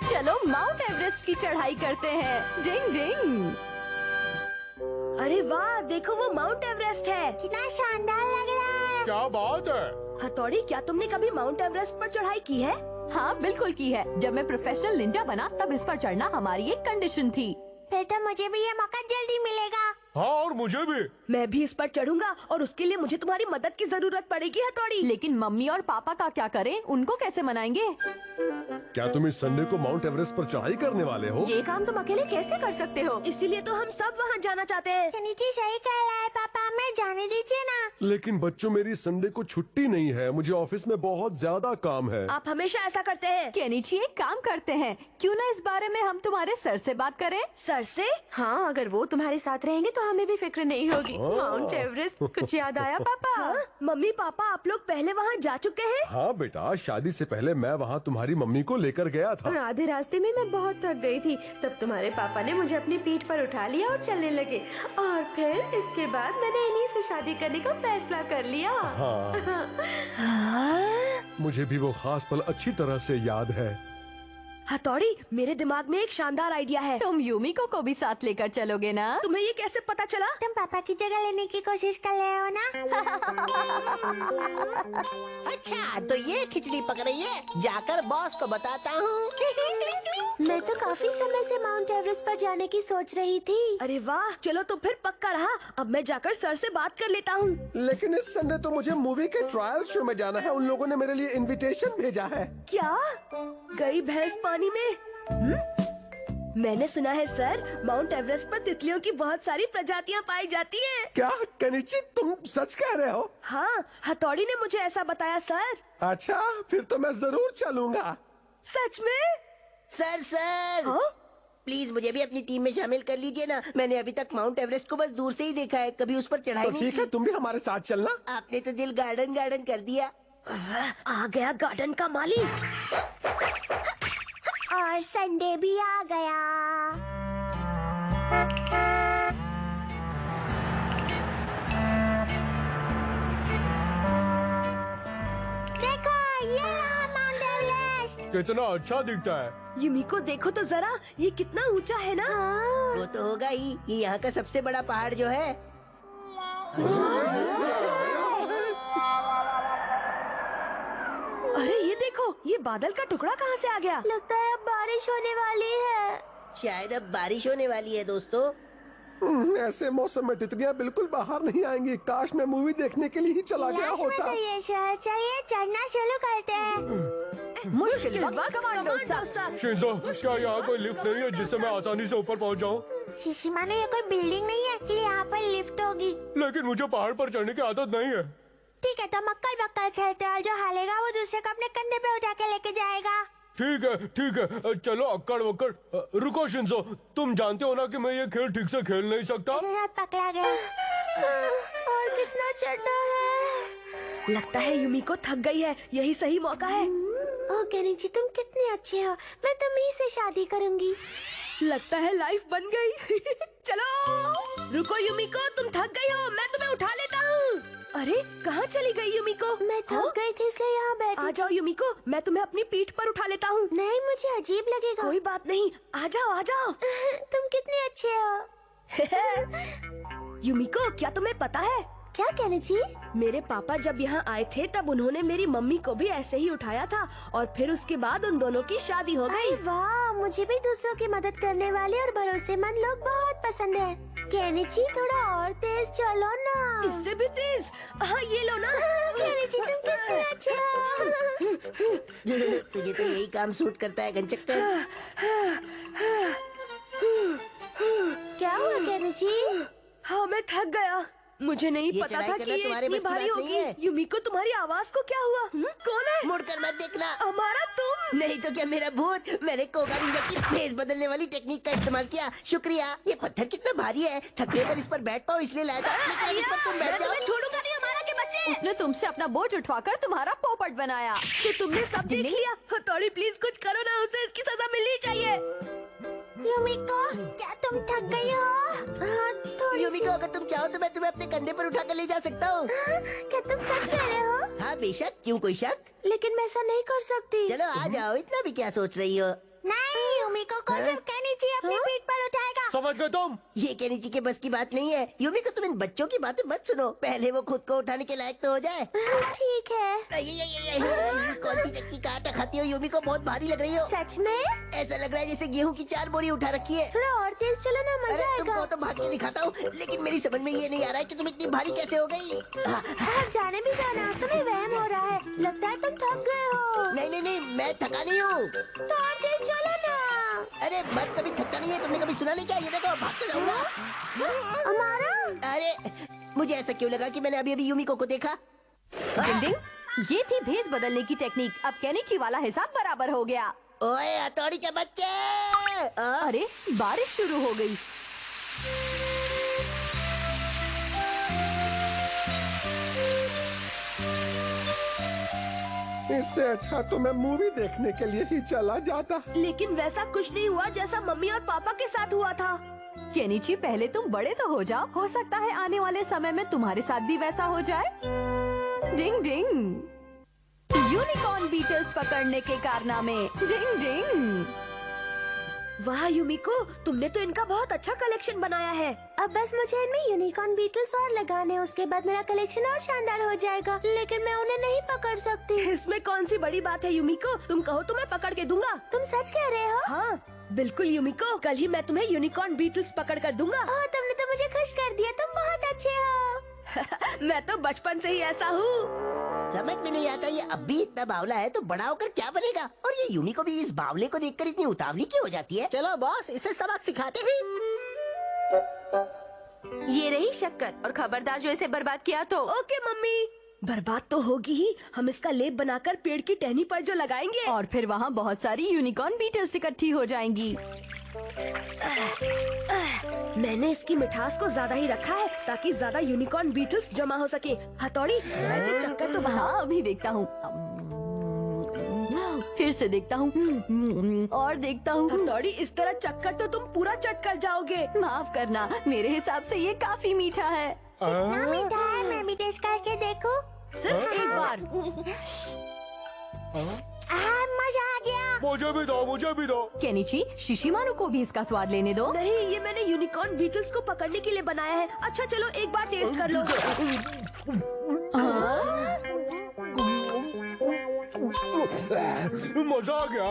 चलो mount Everest की चढ़ाई करते हैं। डिंग डिंग। अरे वाह, देखो वो माउंट एवरेस्ट है। कितना शानदार लग रहा है। क्या बात है। हथौड़ी, क्या तुमने कभी माउंट एवरेस्ट पर चढ़ाई की है? हाँ बिल्कुल की है। जब मैं प्रोफेशनल निंजा बना तब इस पर चढ़ना हमारी एक कंडीशन थी। फिर तो मुझे भी ये मौका जल्दी मिलेगा। हाँ और मुझे भी। मैं भी इस पर चढ़ूंगा और उसके लिए मुझे तुम्हारी मदद की जरूरत पड़ेगी हथौड़ी। लेकिन मम्मी और पापा का क्या करें? उनको कैसे मनाएंगे? क्या तुम इस संडे को माउंट एवरेस्ट पर चढ़ाई करने वाले हो? ये काम तुम अकेले कैसे कर सकते हो? इसीलिए तो हम सब वहाँ जाना चाहते हैं। केनिची सही कह रहा है पापा, हमें जाने दीजिए ना। लेकिन बच्चों, मेरी संडे को छुट्टी नहीं है। मुझे ऑफिस में बहुत ज्यादा काम है। आप हमेशा ऐसा करते हैं। केनिची, एक काम करते हैं, क्यों ना इस बारे में हम तुम्हारे सर से बात करें? सर से? हाँ, अगर वो तुम्हारे साथ रहेंगे तो हमें भी फिक्र नहीं होगी। माउंट एवरेस्ट, कुछ याद आया पापा? हाँ? मम्मी पापा, आप लोग पहले वहाँ जा चुके हैं? हाँ बेटा, शादी से पहले मैं वहाँ तुम्हारी मम्मी को लेकर गया था। और आधे रास्ते में मैं बहुत थक गई थी। तब तुम्हारे पापा ने मुझे अपनी पीठ पर उठा लिया और चलने लगे। और फिर इसके बाद मैंने इन्हीं से शादी करने का फैसला कर लिया। हाँ। मुझे भी वो खास पल अच्छी तरह से याद है। हथौड़ी, मेरे दिमाग में एक शानदार आइडिया है। तुम यूमिको को भी साथ लेकर चलोगे ना? तुम्हें ये कैसे पता चला? तुम पापा की जगह लेने की कोशिश कर रहे हो ना? अच्छा, तो ये खिचड़ी पक रही है। जाकर बॉस को बताता हूँ। मैं तो काफी समय से माउंट एवरेस्ट पर जाने की सोच रही थी। अरे वाह, चलो तो फिर पक्का रहा। अब मैं जाकर सर से बात कर लेता हूँ। लेकिन इस संडे तो मुझे मूवी के ट्रायल शो में जाना है। उन लोगों ने मेरे लिए इनविटेशन भेजा है। क्या? गई भैंस पानी में? मैंने सुना है सर, माउंट एवरेस्ट पर तितलियों की बहुत सारी प्रजातियां पाई जाती हैं। क्या केनिची, तुम सच कह रहे हो? हाँ, हथौड़ी ने मुझे ऐसा बताया सर। अच्छा, फिर तो मैं जरूर चलूंगा। सच में? सर हाँ? प्लीज मुझे भी अपनी टीम में शामिल कर लीजिए ना। मैंने अभी तक माउंट एवरेस्ट को बस दूर से ही देखा है, कभी उस पर चढ़ाई तो नहीं ठीक है, की। तुम भी हमारे साथ चलना। आपने तो दिल गार्डन गार्डन कर दिया। आ गया गार्डन का माली। और संडे भी आ गया। देखो, ये रहा माउंट एवरेस्ट। कितना अच्छा दिखता है। युमिको देखो तो जरा, ये कितना ऊंचा है ना। वो तो होगा ही। ये यहाँ का सबसे बड़ा पहाड़ जो है। अरे ये देखो, ये बादल का टुकड़ा कहाँ से आ गया? लगता है अब बारिश होने वाली है। शायद अब बारिश होने वाली है दोस्तों। ऐसे मौसम में तितलियां बिल्कुल बाहर नहीं आएंगी। काश मैं मूवी देखने के लिए ही चला गया लाश में होता। तो ये शहर चाहिए, चढ़ना शुरू करते हैं। मुश्किल वक्त कमांडो साहब। शिंजो, क्या यहाँ कोई लिफ्ट नहीं है जिससे मैं आसानी से ऊपर पहुँच जाऊँ? शिशिमानो, ये कोई बिल्डिंग नहीं है कि यहाँ पर लिफ्ट होगी। लेकिन मुझे पहाड़ पर चढ़ने की आदत नहीं है। ठीक है, तो मक्कल बक्कल खेलते हैं और जो हारेगा वो दूसरे को अपने कंधे पे उठा के लेके जाएगा। ठीक है, चलो अक्कड़ वक्कड़। रुको शिंजो, तुम जानते हो ना कि मैं ये खेल ठीक से खेल नहीं सकता। पकड़ा गया। और कितना चढ़ना है? लगता है युमिको थक गई है। यही सही मौका है। ओह केनिची, तुम कितने अच्छे हो। मैं तुम्ही से शादी करूंगी। लगता है लाइफ बन गई। चलो। रुको युमिको, तुम थक गई हो, मैं तुम्हें उठा लेता हूँ। अरे कहाँ चली गई युमिको? मैं थक गई थी इसलिए यहाँ बैठी। आ जाओ युमिको, मैं तुम्हें अपनी पीठ पर उठा लेता हूँ। नहीं, मुझे अजीब लगेगा। कोई बात नहीं, आ जाओ आ जाओ। तुम कितने अच्छे हो। युमिको, क्या तुम्हें पता है, क्या केनिची? मेरे पापा जब यहाँ आए थे तब उन्होंने मेरी मम्मी को भी ऐसे ही उठाया था और फिर उसके बाद उन दोनों की शादी हो गई। अरे वाह, मुझे भी दूसरों की मदद करने वाले और भरोसेमंद लोग बहुत पसंद है। केनिची, थोड़ा और तेज चलो ना। इससे भी तेज? हाँ, ये लो ना। केनिची, तुम कितने अच्छे हो। तुझे तो यही काम सूट करता है घनचक्कर। क्या हुआ केनिची? हाँ, मैं थक गया। मुझे नहीं ये पता चढ़ाई था करना कि ये तुम्हारे इतनी बस की भारी बात नहीं होगी। है। युमिको, तुम्हारी आवाज को क्या हुआ? कौन है? मुड़कर मत देखना। हमारा तुम? नहीं तो क्या मेरा भूत। मैंने कोगा निंजा की फेस बदलने वाली टेक्निक का इस्तेमाल किया। शुक्रिया। ये पत्थर कितना भारी है, थकने पर इस पर बैठ पाओ इसलिए लाया था। लेकिन अब इस पर तुम मैं बैठ जाओ। तुम्हें छोड़ूंगा नहीं, हमारा के बच्चे। उसने तुमसे अपना बोझ उठवाकर तुम्हारा पोपट बनाया। तो तुमने सब देख लिया। हथौड़ी प्लीज कुछ करो ना, उसे इसकी सजा मिलनी चाहिए। युमिको, क्या तुम थक गई हो? हाँ, थोड़ी सी। युमिको, अगर तुम चाहो तो मैं तुम्हें अपने कंधे पर उठा कर ले जा सकता हूँ। क्या तुम सच कह रहे हो? हाँ बेशक, क्यों कोई शक? लेकिन मैं ऐसा नहीं कर सकती। चलो आ जाओ, इतना भी क्या सोच रही हो? नहीं। यूमिको को सिर्फ केनिची अपनी पीठ पर उठाएगा। समझ गए तुम? ये केनिची के बस की बात नहीं है। यूमी को तुम इन बच्चों की बातें मत सुनो, पहले वो खुद को उठाने के लायक तो हो जाए। ठीक है। कौन सी चक्की का आटा खाती हो यूमी को, बहुत भारी लग रही हो। सच में? ऐसा लग रहा है जैसे गेहूं की 4 बोरी उठा रखी है। थोड़ा और तेज चलो ना, अरे मजा तुमको आएगा। तो भाग के दिखाता हूँ, लेकिन मेरी समझ में ये नहीं आ रहा है कि तुम इतनी भारी कैसे हो गई। आप जाने भी जाना, तुम्हें वहम हो रहा है। लगता है तुम थक गए हो। नहीं नहीं नहीं, मैं थका नहीं हूँ। तो और तेज चलो ना। अरे मत, कभी थकता नहीं है, तुमने कभी सुना नहीं क्या? ये देखो भाग के जाऊंगा। हमारा अरे मुझे ऐसा क्यों लगा कि मैंने अभी अभी यूमिको को देखा। डिंग डिंग, ये थी भेस बदलने की टेक्निक। अब केनिची वाला हिसाब बराबर हो गया। ओए हथौड़ी के बच्चे! अरे बारिश शुरू हो गई। इससे अच्छा तो मैं मूवी देखने के लिए ही चला जाता। लेकिन वैसा कुछ नहीं हुआ जैसा मम्मी और पापा के साथ हुआ था। केनिची, पहले तुम बड़े तो हो जाओ, हो सकता है आने वाले समय में तुम्हारे साथ भी वैसा हो जाए। डिंग डिंग, यूनिकॉर्न बीटल्स पकड़ने के कारनामे। डिंग डिंग। वाह यूमिको, तुमने तो इनका बहुत अच्छा कलेक्शन बनाया है। अब बस मुझे इनमें यूनिकॉर्न बीटल्स और लगाने, उसके बाद मेरा कलेक्शन और शानदार हो जाएगा। लेकिन मैं उन्हें नहीं पकड़ सकती। इसमें कौन सी बड़ी बात है यूमिको, तुम कहो तो मैं पकड़ के दूंगा। तुम सच कह रहे हो? हाँ बिल्कुल यूमिको, कल ही मैं तुम्हें यूनिकॉर्न बीटल्स पकड़ कर दूंगा। ओह, तुमने तो मुझे खुश कर दिया, तुम बहुत अच्छे हो। मैं तो बचपन से ही ऐसा हूँ। समझ में नहीं आता, ये अब भी इतना बावला है तो बड़ा होकर क्या बनेगा। और ये यूमी को भी इस बावले को देखकर इतनी उतावली क्यों हो जाती है। चलो बॉस, इसे सबक सिखाते हैं। ये रही शक्कर, और खबरदार जो इसे बर्बाद किया तो। ओके मम्मी, बर्बाद तो होगी ही। हम इसका लेप बनाकर पेड़ की टहनी पर जो लगाएंगे। और फिर वहाँ बहुत सारी यूनिकॉर्न बीटल्स इकट्ठी हो जाएंगी। मैंने इसकी मिठास को ज्यादा ही रखा है ताकि ज्यादा यूनिकॉर्न बीटल्स जमा हो सके। हथौड़ी, जरा इसे चक्कर तो बहा। हाँ अभी देखता हूँ, फिर से देखता हूँ, और देखता हूँ। हथौड़ी, इस तरह चक्कर तो तुम पूरा चट कर जाओगे। माफ करना, मेरे हिसाब से ये काफी मीठा है। कितना मीठा है, मैं भी टेस्ट करके देखूं? सिर्फ एक बार। मजा आ गया। मुझे भी दो, मुझे भी दो। केनिची, शिशिमारू को भी इसका स्वाद लेने दो। नहीं, ये मैंने यूनिकॉर्न बीटल्स को पकड़ने के लिए बनाया है। अच्छा चलो एक बार टेस्ट कर लो। मजा आ गया।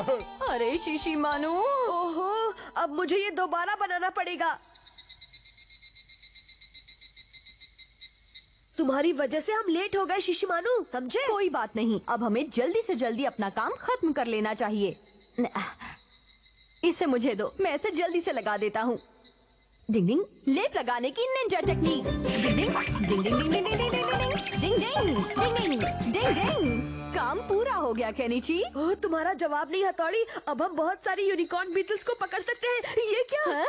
अरे शिशिमारू, ओहो, अब मुझे ये दोबारा बनाना पड़ेगा। तुम्हारी वजह से हम लेट हो गए शिशिमानु, समझे? कोई बात नहीं, अब हमें जल्दी से जल्दी अपना काम खत्म कर लेना चाहिए। इसे मुझे दो, मैं इसे जल्दी से लगा देता हूँ। डिंग डिंग, लेप लगाने की निंजा टेक्निक। डिंग डिंग डिंग डिंग डिंग डिंग डिंग डिंग डिंग डिंग डिंग डिंग डिंग। काम पूरा हो गया केनिची। ओह, तुम्हारा जवाब नहीं हथौड़ी, अब हम बहुत सारी यूनिकॉर्न बीटल्स को पकड़ सकते हैं। ये क्या? हाँ?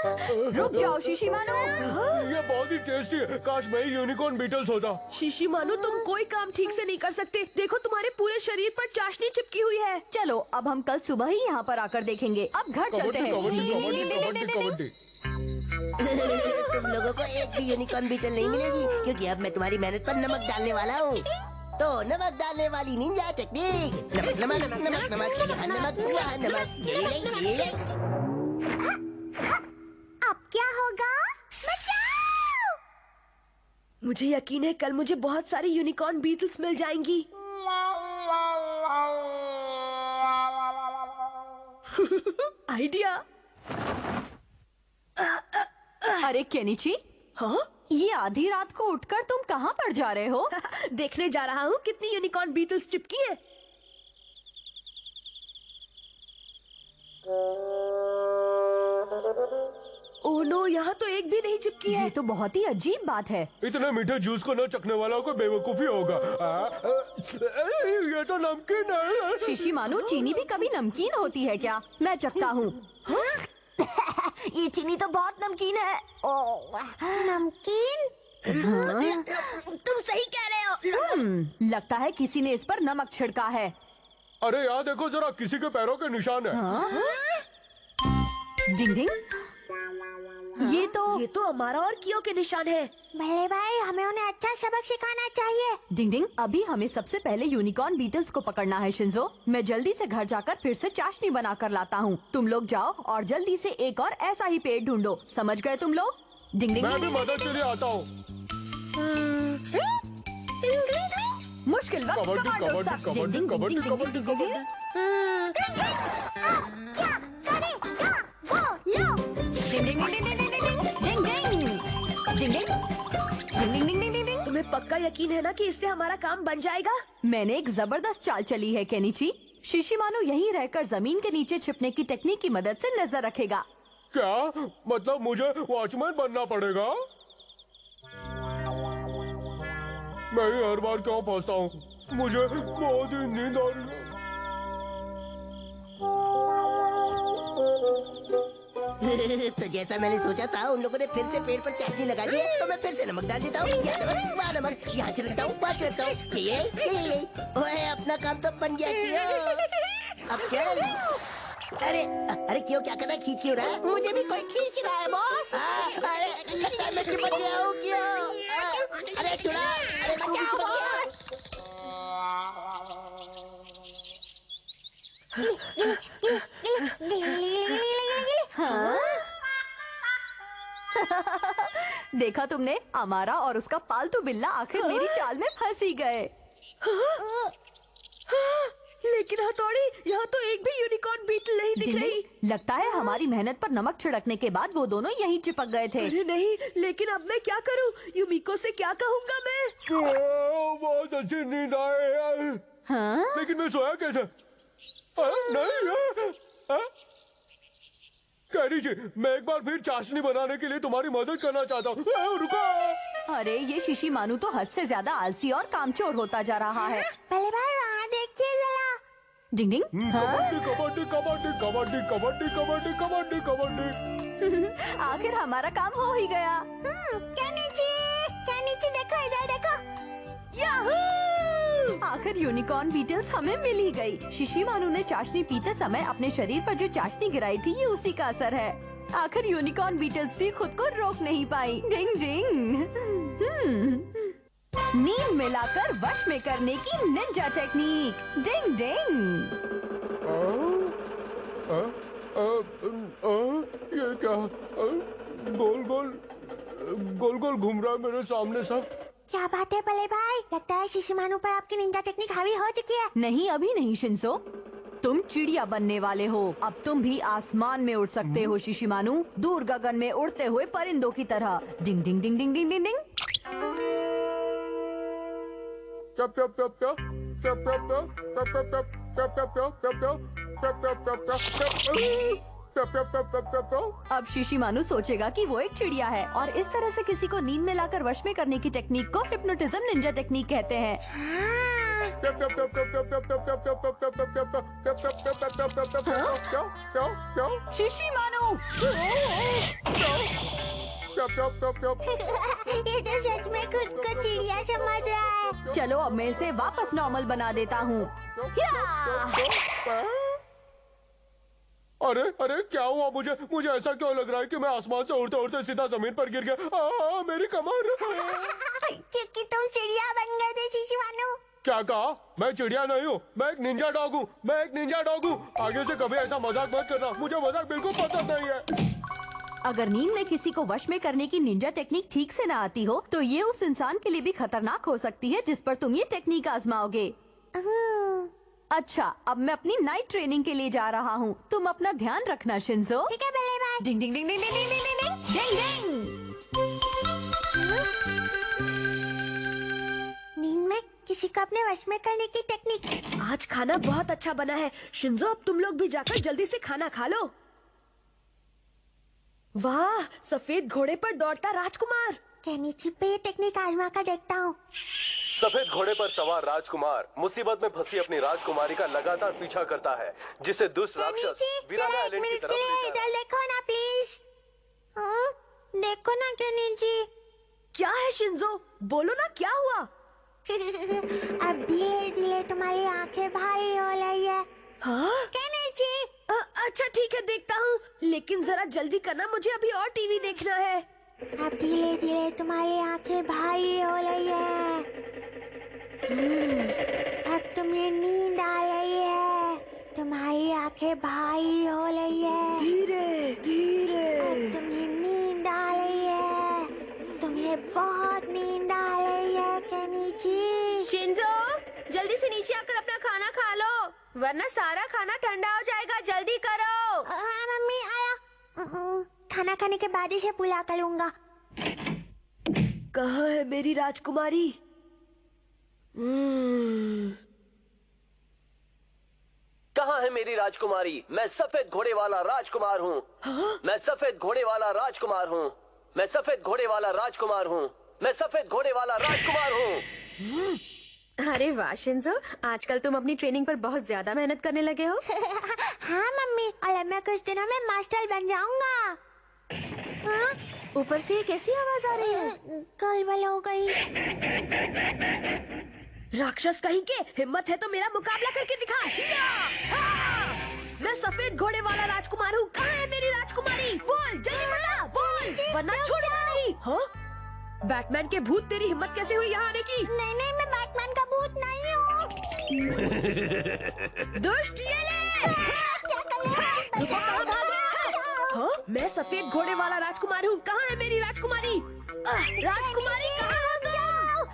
रुक जाओ शिशिमारू। ये बहुत ही टेस्टी है, काश मैं ही यूनिकॉर्न बीटल्स होता। शिशिमानु, तुम कोई काम ठीक से नहीं कर सकते। देखो तुम्हारे पूरे शरीर पर चाशनी चिपकी हुई है। चलो अब हम कल सुबह ही यहाँ पर आकर देखेंगे। अब घर चलते हैं। कबड्डी। तुम लोगों को एक भी यूनिकॉर्न बीटल नहीं मिलेगी, क्योंकि अब मैं तुम्हारी मेहनत पर नमक डालने वाला हूँ। तो नमक डालने वाली निंजा टेक्निक। नमक नमक नमक नमक, यहाँ नमक, वहाँ नमक। ये। अब क्या होगा? बचाओ! मुझे यकीन है कल मुझे बहुत सारी यूनिकॉर्न बीटल्स मिल जाएंगी। आइडिया। अरे केनिची, हाँ? ये आधी रात को उठकर तुम कहाँ पर जा रहे हो? देखने जा रहा हूँ कितनी यूनिकॉर्न बीटल्स चिपकी है। ओह नो, यहाँ तो एक भी नहीं चिपकी है। ये तो बहुत ही अजीब बात है। इतने मीठे जूस को न चखने वाला को बेवकूफी होगा। ये तो नमकीन है। शिशिमारू, चीनी भी कभी नमकीन होती है क्या? मैं चखता हूँ। ये चीनी तो बहुत नमकीन है। नमकीन? तुम सही कह रहे हो। लगता है किसी ने इस पर नमक छिड़का है। अरे यार देखो जरा, किसी के पैरों के निशान है। हाँ? डिंग डिंग, ये तो हमारा और कियो के निशान है। भले भाई, हमें उन्हें अच्छा सबक सिखाना चाहिए। डिंग डिंग, अभी हमें सबसे पहले यूनिकॉर्न बीटल्स को पकड़ना है शिंजो। मैं जल्दी से घर जाकर फिर से चाशनी बना कर लाता हूँ। तुम लोग जाओ और जल्दी से एक और ऐसा ही पेड़ ढूंढो। समझ गए तुम लोग? डिंग डिंग। मैं भी मदद के लिए आता हूँ। मुश्किल वक्त कबड्डी कमांडो साहब। कबड्डी डिंग डिंग कबड्डी डिंग डिंग कबड्डी डिंग डिंग डिंग। क्या करे, क्या वो लो। डिंग डिंग डिंग डिंग डिंग डिंग डिंग डिंग डिंग डिंग डिंग डिंग डिंग डिंग। तुम्हें पक्का यकीन है ना कि इससे हमारा काम बन जाएगा? मैंने एक जबरदस्त चाल चली है केनिची। शिशिमानु यहीं रहकर जमीन के नीचे छिपने की टेक्निक की मदद से नजर रखेगा। क्या मतलब मुझे वॉचमैन बनना पड़ेगा? मैं ही हर बार क्यों फंसता हूँ? मुझे बहुत ही नींद आ रही है। तो जैसा मैंने सोचा था, उन लोगों ने फिर से पेड़ पर चाशनी लगा दी है, तो मैं फिर से नमक डाल देता हूँ। वहाँ नमक, यहाँ छिड़कता हूँ, वहाँ छिड़कता हूँ। ये ओए, अपना काम तो बन गया क्यों? अब चल। अरे अरे क्यों, क्या कर रहा है? खींच क्यों रहा है? मुझे भी कोई खींच रहा है बॉस। अरे लगता है मैं चिपक गया हूँ। क्यों? अरे चुड़ा, अरे तू भी चिपक गया। देखा तुमने? अमारा और उसका पालतू बिल्ला आखिर मेरी चाल में फंस ही गए। लेकिन हथौड़ी, यहाँ तो एक भी यूनिकॉर्न बीटल नहीं दिख रही। लगता है हमारी मेहनत पर नमक छिड़कने के बाद वो दोनों यहीं चिपक गए थे। अरे नहीं, लेकिन अब मैं क्या करूँ? युमिको से क्या कहूँगा मैं? बहुत अच्छी नींद आए यार। हाँ? लेकिन मैं सोया कैसे? नहीं। कैरी जी, मैं एक बार फिर चाशनी बनाने के लिए तुम्हारी मदद करना चाहता हूँ। रुको। अरे ये शिशिमानु तो हद से ज्यादा आलसी और कामचोर होता जा रहा है। भले भाई, वहाँ देखिए जरा। डिंग डिंग। हाँ? कबड्डी कबड्डी कबड्डी कबड्डी कबड्डी कबड्डी कबड्डी। आखिर हमारा काम हो ही गया। केनिची देखो, इधर देखो। याहू! आखिर यूनिकॉर्न बीटल्स हमें मिल ही गई। शिशिमानु ने चाशनी पीते समय अपने शरीर पर जो चाशनी गिराई थी, ये उसी का असर है। आखिर यूनिकॉर्न बीटल्स भी खुद को रोक नहीं पाई। डिंग डिंग। नींद मिलाकर वश में करने की निंजा टेक्निक। डिंग डिंग। ये क्या? गोल गोल गोल गोल घूम रहा है मेरे सामने सब। क्या बात है भले भाई, लगता है शिशिमानु पर आपकी निंजा टेक्निक हावी हो चुकी है। नहीं, अभी नहीं शिंसो। तुम चिड़िया बनने वाले हो। अब तुम भी आसमान में उड़ सकते हो शिशिमानु, दूर गगन में उड़ते हुए परिंदों की तरह। डिंग डिंग डिंग डिंग डिंग डिंग डिंग। अब शिशिमानु सोचेगा कि वो एक चिड़िया है और इस तरह से किसी को नींद में लाकर वश में करने की टेक्निक को हिप्नोटिज्म निंजा टेक्निक कहते हैं। शिशिमानु! ये तो सच में खुद को चिड़िया समझ रहा है। चलो अब मैं इसे वापस नॉर्मल बना देता हूँ। अरे अरे क्या हुआ? मुझे ऐसा क्यों लग रहा है कि मैं आसमान से उड़ते उड़ते सीधा जमीन पर गिर गया? मेरी कमर। क्योंकि तुम चिड़िया बन गए थे शिशिमानु। क्या कहा? मैं चिड़िया नहीं हूँ, मैं एक निंजा डॉग हूँ। मैं एक निंजा डॉग हूँ। आगे से कभी ऐसा मजाक मत करना, मुझे मजाक बिल्कुल पसंद नहीं है। अगर नींद में किसी को वश में करने की निंजा टेक्निक ठीक से न आती हो, तो ये उस इंसान के लिए भी खतरनाक हो सकती है जिस पर तुम ये टेक्निक आजमाओगे। अच्छा, अब मैं अपनी नाइट ट्रेनिंग के लिए जा रहा हूँ। तुम अपना ध्यान रखना शिंजो। ठीक है भले भाई। डिंग डिंग डिंग डिंग डिंग डिंग डिंग डिंग डिंग। नींद में किसी को अपने वश में करने की टेक्निक। आज खाना बहुत अच्छा बना है शिंजो, अब तुम लोग भी जाकर जल्दी से खाना खा लो। वाह, सफेद घोड़े पर दौड़ता राजकुमार। केनिची पे ये टेक्निक आजमा कर देखता हूँ। सफेद घोड़े पर सवार राजकुमार मुसीबत में फंसी अपनी राजकुमारी का लगातार पीछा करता है, जिसे दुष्ट राक्षस वीराना एक आइलैंड की मिनट तरफ के ले लिए जाता इधर है। देखो ना प्लीज। देखो ना केनिची। क्या है शिंजो, बोलो ना क्या हुआ? अब धीरे धीरे तुम्हारी आंखें भारी हो रही है। हाँ? केनिची। अच्छा ठीक है, देखता हूँ, लेकिन जरा जल्दी करना, मुझे अभी और टीवी देखना है। अब धीरे धीरे तुम्हारी आंखें भारी हो रही है। अब तुम्हें नींद आ रही है। तुम्हारी आंखें भारी हो रही है। धीरे धीरे। अब तुम्हें नींद आ रही है। तुम्हें बहुत नींद आ रही है केनिची। शिंजो, जल्दी से नीचे आकर अपना खाना खा लो, वरना सारा खाना ठंडा हो जाएगा। जल्दी करो। हाँ मम्मी, आया। खाना खाने के बाद इसे पुला करूंगा। कहाँ है मेरी राजकुमारी? कहाँ है मेरी राजकुमारी? मैं सफेद घोड़े वाला राजकुमार हूँ। मैं सफेद घोड़े वाला राजकुमार हूँ। मैं सफेद घोड़े वाला राजकुमार हूँ। मैं सफेद घोड़े वाला राजकुमार हूँ। अरे वाह शिंजो, आजकल तुम अपनी ट्रेनिंग पर बहुत ज्यादा मेहनत करने लगे हो। हाँ मम्मी, और मैं कुछ दिनों में मास्टर बन जाऊंगा। हाँ? ऊपर से ये कैसी आवाज आ रही है? गड़बड़ हो गई। राक्षस कहीं के, हिम्मत है तो मेरा मुकाबला करके दिखा। हाँ! मैं सफेद घोड़े वाला राजकुमार हूँ। कहाँ है मेरी राजकुमारी? बोल जल्दी बता, बोल, वरना छोड़ूंगा नहीं। हाँ? बैटमैन के भूत, तेरी हिम्मत कैसे हुई यहाँ आने की? नहीं नहीं, मैं बैटमैन का भूत नहीं हूँ। दुष्ट ये ले! क्या कर रहे हो? कहाँ भाग रहे हो? हाँ? मैं सफेद घोड़े वाला राजकुमार हूँ। कहाँ है मेरी राजकुमारी? राजकुमारी कहाँ हो तुम?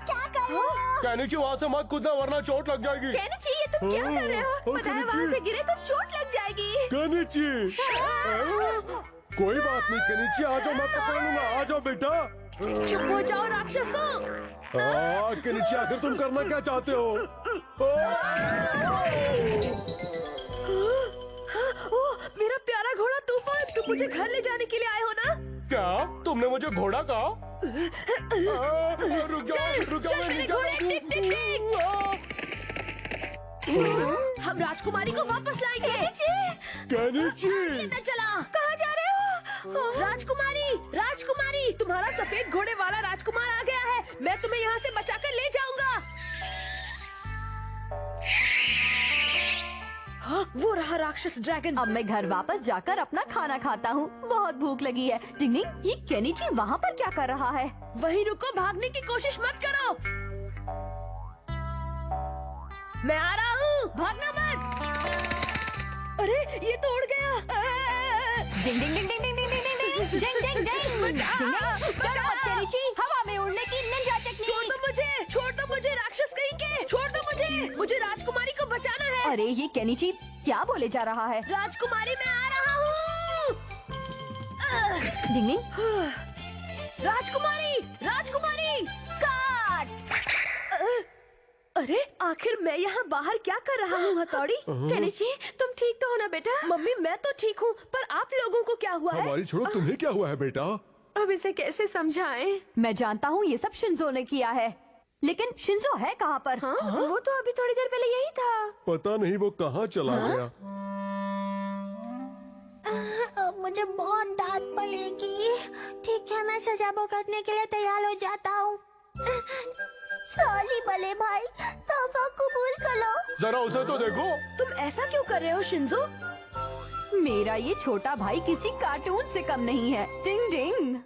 क्या कर रहे हो? केनिची वहाँ से मत कूदना वरना चोट लग जाएगी। कहना चाहिए, तुम क्या कर रहे हो? पता है वहाँ से गिरे तो चोट लग जाएगी। केनिची, कोई बात नहीं केनिची, आ जाओ, मैं पकड़ लूंगा। आ जाओ बेटा। चुप हो जाओ राक्षसों। केनिची, आखिर तुम करना क्या चाहते हो? ओह, मेरा प्यारा घोड़ा तूफान, तुम मुझे घर ले जाने के लिए आए हो ना? क्या तुमने मुझे घोड़ा कहा? रुक जाओ, रुक जाओ, चल मैं मेरे नीचे घोड़े, आऊँ। टिक टिक टिक। हम राजकुमारी को वापस लाएंगे। केनिची, न चला, कहाँ जा रहे हो? राजकुमारी, राजकुमारी, तुम्हारा सफेद घोड़े वाला राजकुमार आ गया है। मैं तुम्हें यहाँ से बचाकर ले जाऊंगा। हाँ, वो रहा राक्षस ड्रैगन। अब मैं घर वापस जाकर अपना खाना खाता हूँ। बहुत भूख लगी है। टिंगटिंग, ये केनिची वहाँ पर क्या कर रहा है? वहीं रुको, भागने की कोशिश मत करो। मैं आ रहा हूँ, भागना मत। अरे ये तो उड़ गया। डिंग डिंग डिंग डिंग डिंग डिंग डिंग डिंग डिंग डिंग डिंग। डरो मत केनिची, हवा में उड़ने की निंजा टेक्निक। छोड़ दो मुझे, छोड़ दो मुझे, राक्षस कहीं के, छोड़ दो मुझे। मुझे राजकुमारी को बचाना है। अरे ये केनिची क्या बोले जा रहा है? राजकुमारी, मैं आ रहा हूँ। डिंग डिंग। राजकुमारी, राजकुमारी, काट। अरे आखिर मैं यहाँ बाहर क्या कर रहा हूँ हथौड़ी? केनिची, तुम ठीक तो हो ना बेटा? मम्मी मैं तो ठीक हूँ, पर आप लोगों को क्या हुआ है? हमारी छोड़ो, तुम्हें क्या हुआ है बेटा? अब इसे कैसे समझाएं? मैं जानता हूँ ये सब शिंजो ने किया है, लेकिन शिंजो है कहाँ पर? हाँ? वो तो अभी थोड़ी देर पहले यही था। पता नहीं वो कहाँ चला गया। अब मुझे बहुत डांट पड़ेगी। ठीक है, मैं सजा भुगतने के लिए तैयार हो जाता हूँ। सॉरी बड़े भाई, तौबा कबूल करो। जरा उसे तो देखो। तुम ऐसा क्यों कर रहे हो शिंजो? मेरा ये छोटा भाई किसी कार्टून से कम नहीं है। टिंग टिंग।